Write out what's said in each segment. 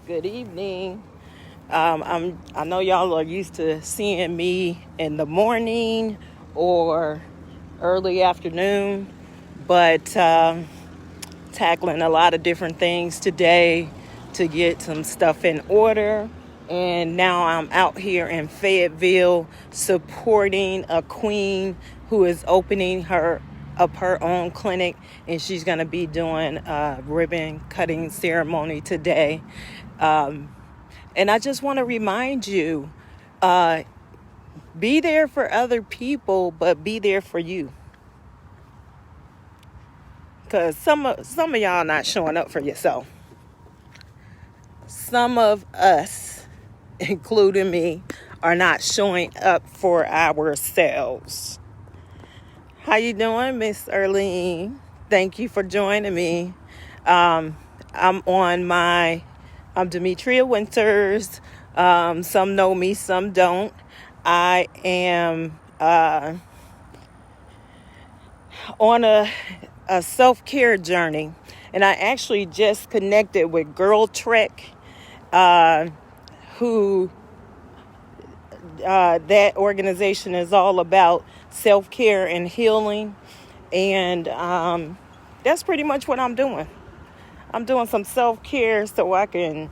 Good evening. I know y'all are used to seeing me in the morning or early afternoon, but tackling a lot of different things today to get some stuff in order. And now I'm out here in Fayetteville supporting a queen who is opening her own clinic, and she's going to be doing a ribbon cutting ceremony today. And I just want to remind you, be there for other people, but be there for you. Because some of y'all not showing up for yourself. Some of us, including me, are not showing up for ourselves. How you doing, Miss Earlene? Thank you for joining me. I'm Demetria Winters. Some know me, some don't. I am on a self-care journey, and I actually just connected with Girl Trek, who that organization is all about self-care and healing, and that's pretty much what I'm doing. I'm doing some self-care so I can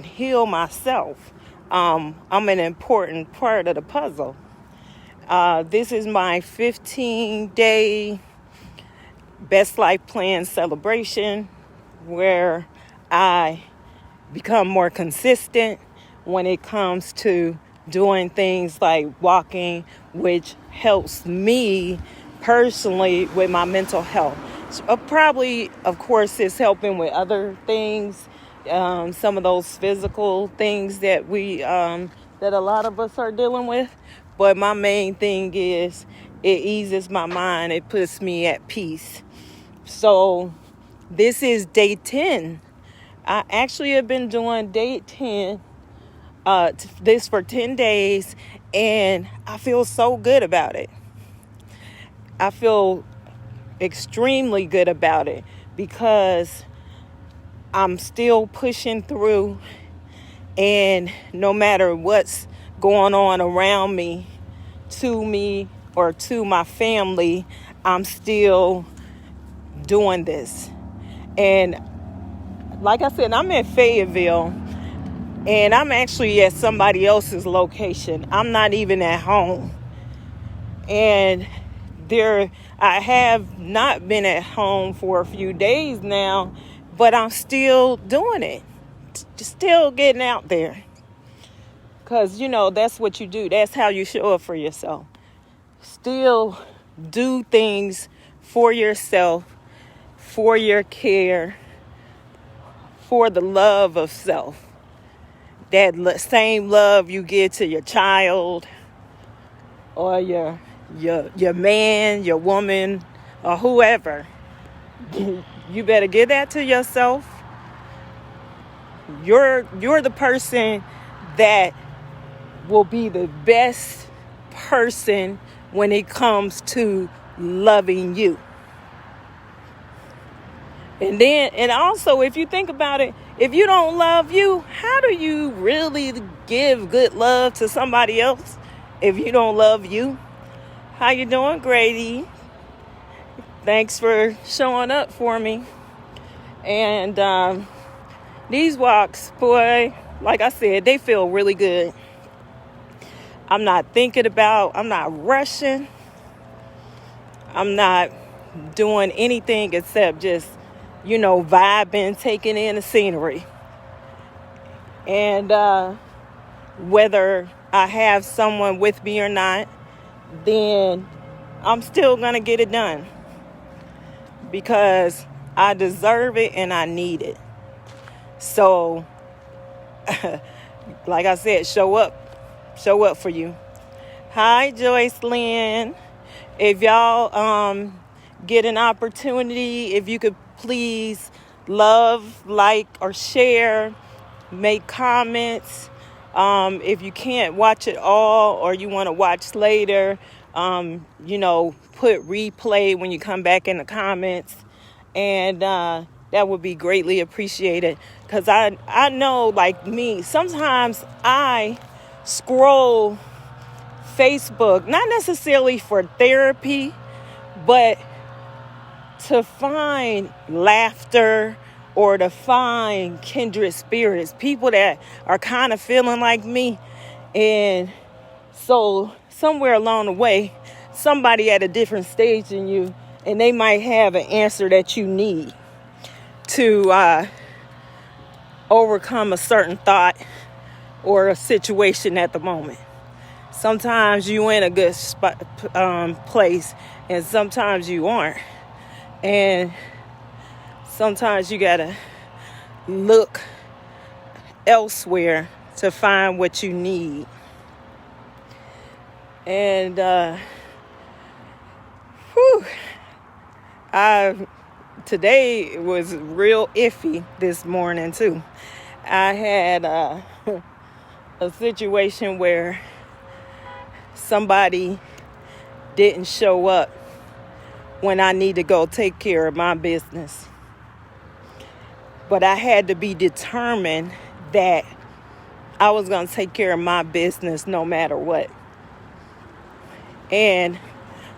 heal myself. I'm an important part of the puzzle. This is my 15-day Best Life Plan celebration, where I become more consistent when it comes to doing things like walking, which helps me personally with my mental health. Probably, of course, it's helping with other things, some of those physical things that that a lot of us are dealing with. But my main thing is it eases my mind. It puts me at peace. So this is day 10. I actually have been doing day 10, this for 10 days, and I feel so good about it. I feel extremely good about it because I'm still pushing through, and no matter what's going on around me, or to my family, I'm still doing this. And like I said, I'm in Fayetteville, and I'm actually at somebody else's location. I'm not even at home. And I have not been at home for a few days now, but I'm still doing it. Still getting out there. Because, that's what you do. That's how you show up for yourself. Still do things for yourself, for your care, for the love of self. That same love you give to your child or your man, your woman, or whoever. You better give that to yourself. You're the person that will be the best person when it comes to loving you. And also, if you think about it, if you don't love you, how do you really give good love to somebody else if you don't love you? How you doing, Grady? Thanks for showing up for me. And these walks, boy, like I said, they feel really good. I'm not rushing. I'm not doing anything except just, vibing, taking in the scenery. And whether I have someone with me or not, then I'm still going to get it done because I deserve it and I need it. So, like I said, show up for you. Hi, Joyce Lynn. If y'all get an opportunity, if you could please love, like, or share, make comments. If you can't watch it all or you want to watch later, put replay when you come back in the comments. And that would be greatly appreciated Because I know, like me, sometimes I scroll Facebook, not necessarily for therapy, but to find laughter or to find kindred spirits, people that are kind of feeling like me. And so somewhere along the way, somebody at a different stage than you, and they might have an answer that you need to overcome a certain thought or a situation at the moment. Sometimes you in a good place, and sometimes you aren't. And sometimes you gotta look elsewhere to find what you need. And today was real iffy this morning too. I had a situation where somebody didn't show up when I need to go take care of my business. But I had to be determined that I was going to take care of my business no matter what. And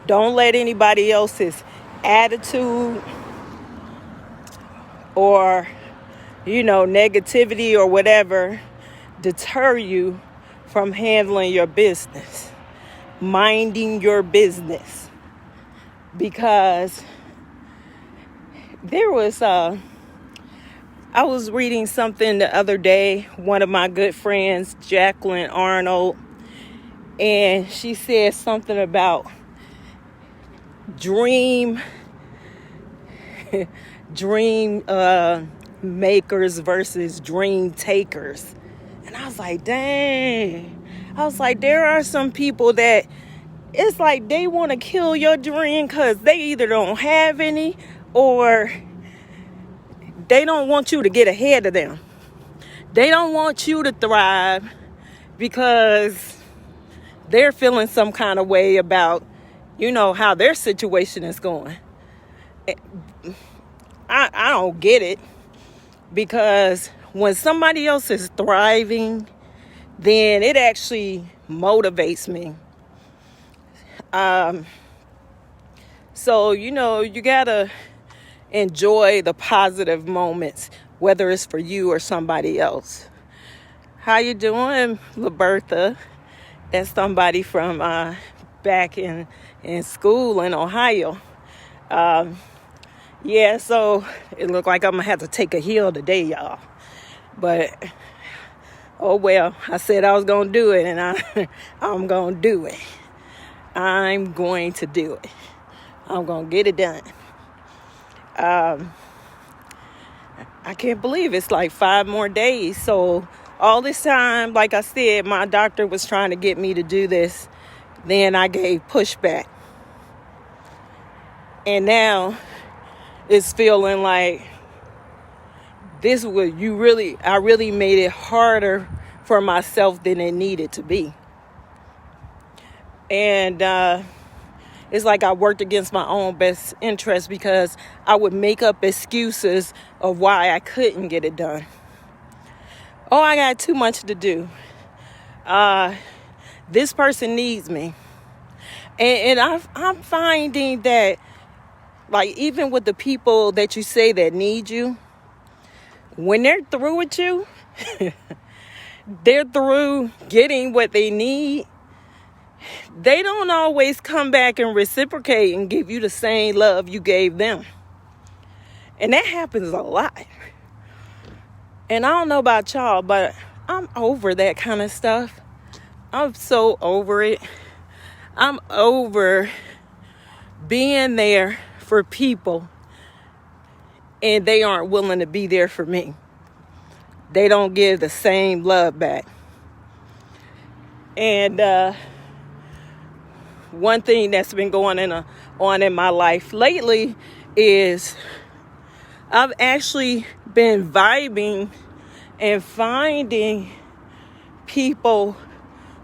don't let anybody else's attitude or, negativity or whatever deter you from handling your business, minding your business. Because I was reading something the other day, one of my good friends, Jacqueline Arnold, and she said something about dream makers versus dream takers. And I was like, dang. I was like, there are some people that it's like they want to kill your dream because they either don't have any or they don't want you to get ahead of them. They don't want you to thrive because they're feeling some kind of way about, how their situation is going. I don't get it, because when somebody else is thriving, then it actually motivates me. So, you gotta enjoy the positive moments, whether it's for you or somebody else. How you doing, LaBertha? That's somebody from back in school in Ohio. Yeah, so it looked like I'm gonna have to take a hill today, y'all. But oh well, I said I was gonna do it, and I'm gonna do it. I'm going to do it. I'm gonna get it done. I can't believe it's like 5 more days. So all this time, like I said, my doctor was trying to get me to do this. Then I gave pushback. And now it's feeling like I really made it harder for myself than it needed to be. And it's like I worked against my own best interest, because I would make up excuses of why I couldn't get it done. Oh, I got too much to do. This person needs me. And I'm finding that, like, even with the people that you say that need you, when they're through with you, they're through getting what they need, they don't always come back and reciprocate and give you the same love you gave them. And that happens a lot. And I don't know about y'all, but I'm over that kind of stuff. I'm so over it. I'm over being there for people and they aren't willing to be there for me. They don't give the same love back. And one thing that's been going on in my life lately is I've actually been vibing and finding people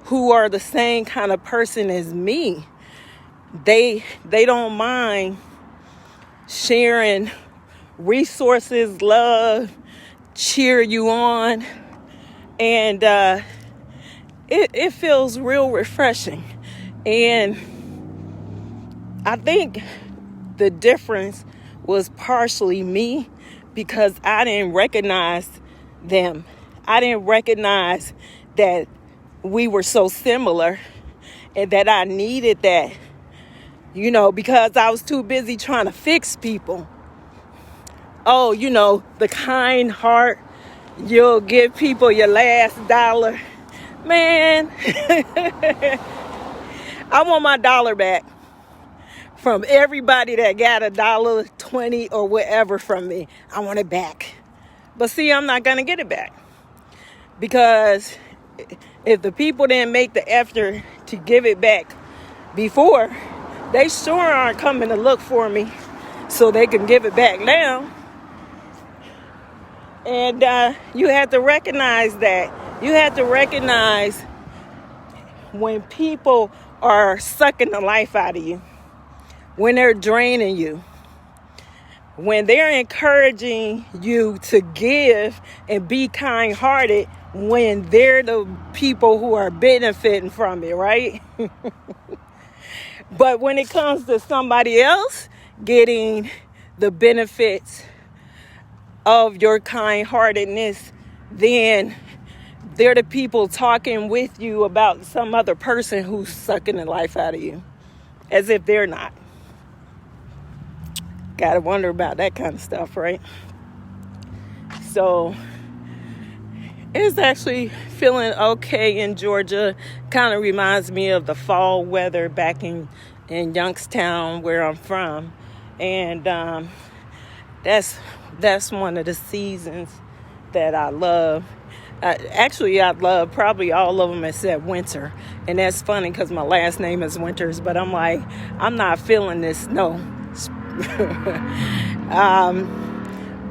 who are the same kind of person as me. They don't mind sharing resources, love, cheer you on. And it feels real refreshing. And I think the difference was partially me, because I didn't recognize them. I didn't recognize that we were so similar and that I needed that, because I was too busy trying to fix people. Oh, the kind heart, you'll give people your last dollar. Man, I want my dollar back from everybody that got $1.20 or whatever from me. I want it back. But see, I'm not going to get it back, because if the people didn't make the effort to give it back before, they sure aren't coming to look for me so they can give it back now. And you have to recognize that. You have to recognize when people are sucking the life out of you, when they're draining you, when they're encouraging you to give and be kind-hearted, when they're the people who are benefiting from it, right? But when it comes to somebody else getting the benefits of your kind-heartedness, then they're the people talking with you about some other person who's sucking the life out of you, as if they're not. Gotta wonder about that kind of stuff, right? So it's actually feeling okay in Georgia. Kind of reminds me of the fall weather back in Youngstown, where I'm from. And that's one of the seasons that I love. I love probably all of them except winter. And that's funny because my last name is Winters, but I'm like, I'm not feeling this snow.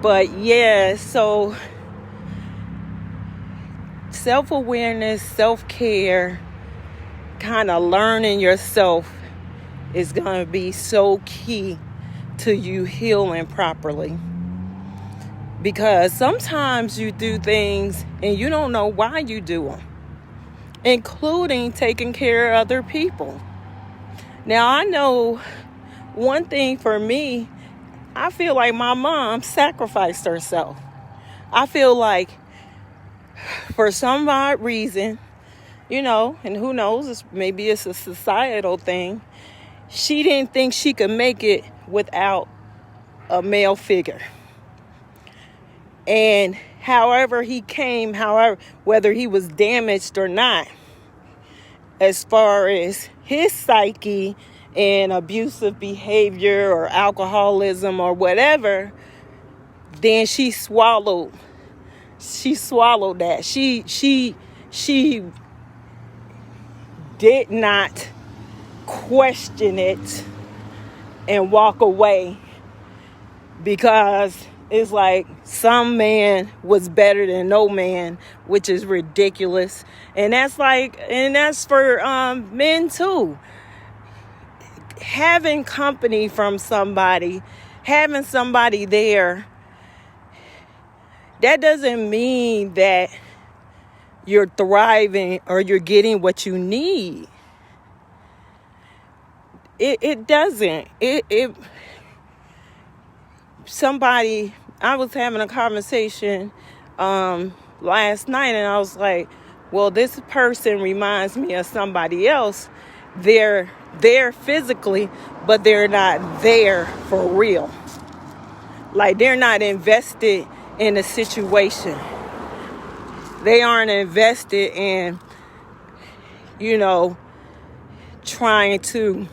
But yeah, so self-awareness, self-care, kind of learning yourself is going to be so key to you healing properly. Because sometimes you do things and you don't know why you do them, including taking care of other people. Now, I know one thing for me, I feel like my mom sacrificed herself. I feel like for some odd reason, and who knows, maybe it's a societal thing, she didn't think she could make it without a male figure. And however he came, whether he was damaged or not, as far as his psyche and abusive behavior or alcoholism or whatever, then she swallowed that. She did not question it and walk away, because it's like some man was better than no man, which is ridiculous. And that's for men too. Having company from somebody, having somebody there, that doesn't mean that you're thriving or you're getting what you need. It doesn't. I was having a conversation last night, and I was like, well, this person reminds me of somebody else. They're there physically, but they're not there for real. Like, they're not invested in the situation. They aren't invested in, trying to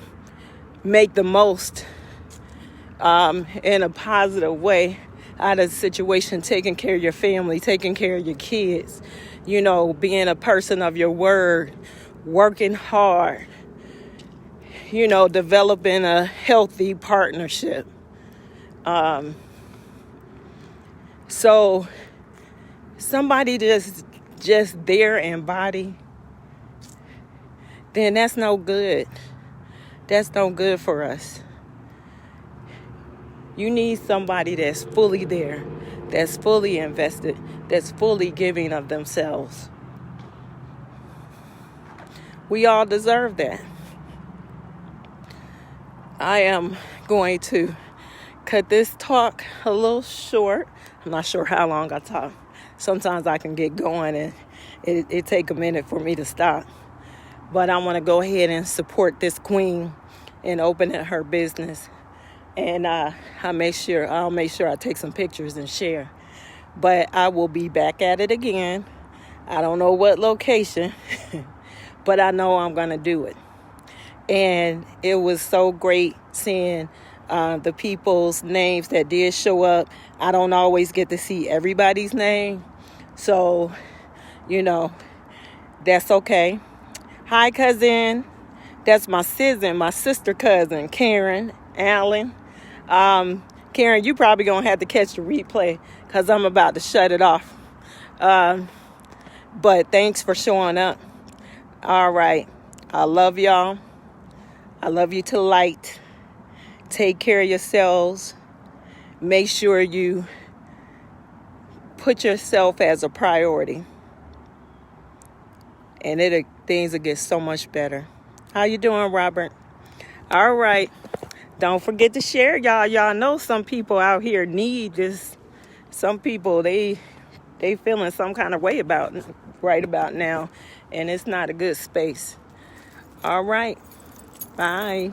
make the most in a positive way out of the situation, taking care of your family, taking care of your kids, being a person of your word, working hard, developing a healthy partnership. So somebody just there in body, then that's no good. That's no good for us. You need somebody that's fully there, that's fully invested, that's fully giving of themselves. We all deserve that. I am going to cut this talk a little short. I'm not sure how long I talk. Sometimes I can get going and it take a minute for me to stop. But I want to go ahead and support this queen in opening her business. And I'll make sure I take some pictures and share. But I will be back at it again. I don't know what location, but I know I'm going to do it. And it was so great seeing the people's names that did show up. I don't always get to see everybody's name. So, that's okay. Hi, cousin. That's my sister cousin, Karen Allen. Karen, you probably going to have to catch the replay because I'm about to shut it off. But thanks for showing up. All right. I love y'all. I love you to light. Take care of yourselves. Make sure you put yourself as a priority. And things will get so much better. How you doing, Robert? All right. Don't forget to share, y'all. Y'all know some people out here need this. Some people, they feeling some kind of way right about now. And it's not a good space. All right. Bye.